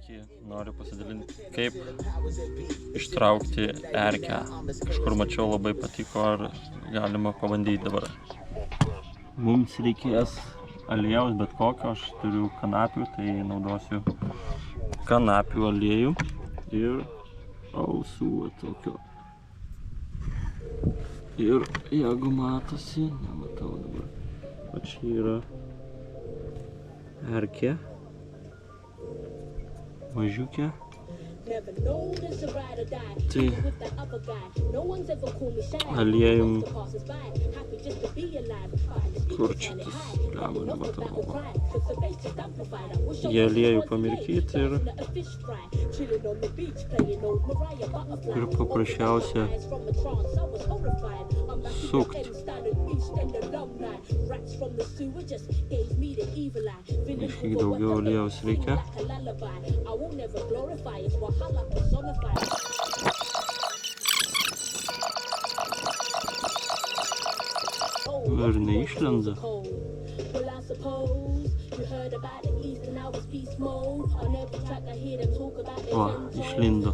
Sveiki, noriu pasidalinti, kaip ištraukti erkę. Kažkur mačiau, labai patiko, ar galima pabandyti dabar. Mums reikės aliejaus, bet kokio, aš turiu kanapių, tai naudosiu kanapių aliejų ir ausų tokio. Ir jeigu matosi, nematau dabar, o čia yra erkė. Mažiukė. Tai aliejum, kur čia tas, lemą nematau. Jie aliejų pamirkyti ir paprasčiausia sukti. Kiek daugiau aliejaus reikia. Ir neišlenda. Va, išlindo.